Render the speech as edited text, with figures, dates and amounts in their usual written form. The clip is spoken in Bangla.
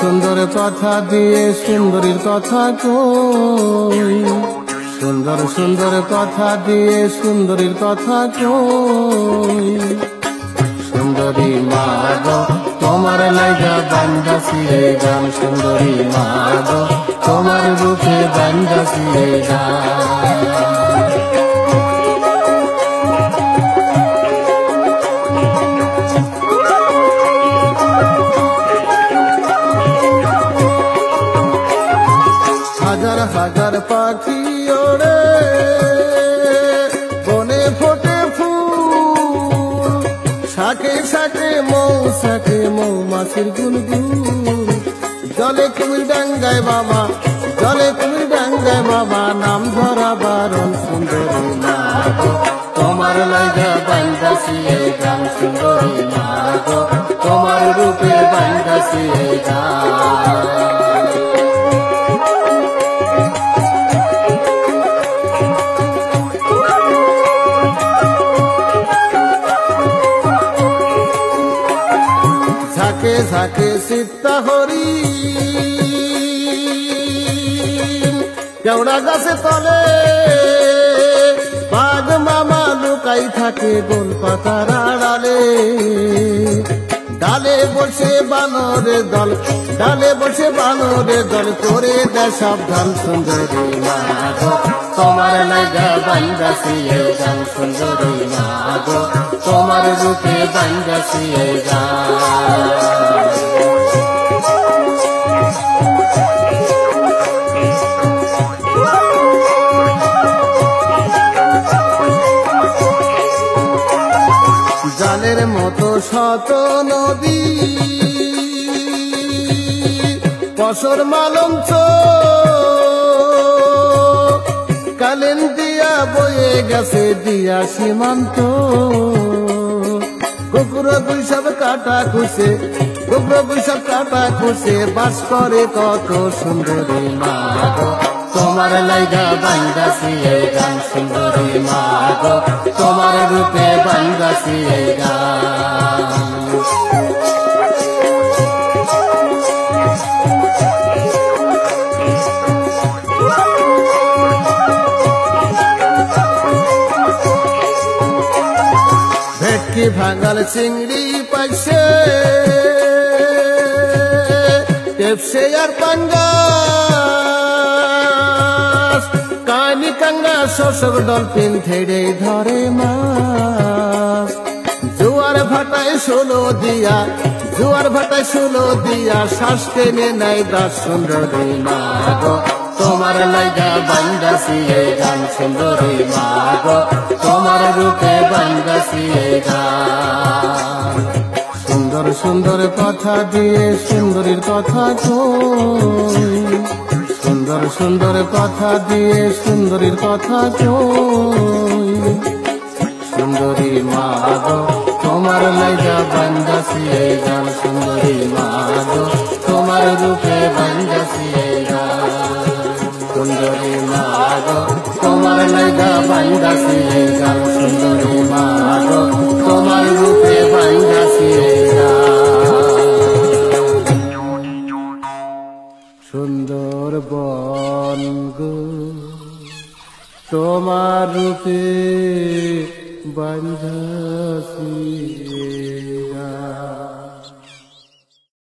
সুন্দর কথা দিয়ে সুন্দরীর কথা কই, সুন্দর সুন্দর কথা দিয়ে সুন্দরীর কথা কই। সুন্দরী মা গো তোমার লাইগা বান্দাছি এই গান, সুন্দরী মা গো তোমার রূপে বান্দাছি এই গান। হাজার হাজার পাখি ওড়ে বনে ফোটে ফুল, শাকে শাকে মৌমাছির গুনগুন। জলে কুমির ডাঙ্গায় বাবা, জলে কুমির ডাঙ্গায় বাবা, নাম ধরা বারণ। সুন্দরী মা গো তোমার লাইগা বান্দাছি এই গান, সুন্দরী মা গো তোমার রূপে বান্দাছি এই গান। ঝাঁকে ঝাঁকে সীতা হরি কেওড়া গাছে তলে, বাঘ মামা লুকাই থাকে গোল পাতার আড়ালে। ডালে বসে বানরের দল, ডালে বসে বানরের দল, করে দেয় সাবধান। সুন্দরী মা গো তোমার লাইগা বান্দাছি এই গান, সুন্দরী মা গো তোমার রূপে বান্দাছি এই গান। জালের মতো শত নদী পশর মালঞ্চ, কালেন দিয়া বয়ে গেছে দিয়া সীমান্ত। কুকুর বৈশাখ কাটা খুশে, কুকুর বৈশাখ কাটা খুশে, বাস করে কত। সুন্দরী মা গো তোমার লাইগা বান্দাছি এই গান, সুন্দরী মা গো তোমার রূপে বান্দাছি এই গান। ভেটকি ভাঙাল চিংড়ি পাইছে, টেপসে আর পাঙ্গাস, কানি কাঙ্গা শোষক ডলফিন ধেড়ে ধরে মাছ। জোয়ার ভাটায় ষোলো দিয়া, জোয়ার ভাটায় ষোলো দিয়া, শ্বাস টেনে নেয় দাস। সুন্দরী মা গো তোমার লাইগা বান্দাছি এই গান, সুন্দরী মা গো তোমার রূপে বান্দাছি এই গান। সুন্দর সুন্দর কথা দিয়ে সুন্দরীর কথা কই, সুন্দর সুন্দর কথা দিয়ে সুন্দরীর কথা কই। সুন্দরী মা গো তোমার লাইগা বান্দাছি এই গান, সুন্দরী মা গো তোমার রূপে বান্দাছি এই গান। সুন্দরী মা গো তোমার লাইগা বান্দাছি এই গান, সুন্দরী মা গো তোমার রূপে বান্দাছি এই গান। সুন্দর বন গো তোমার রূপে বান্দাছি।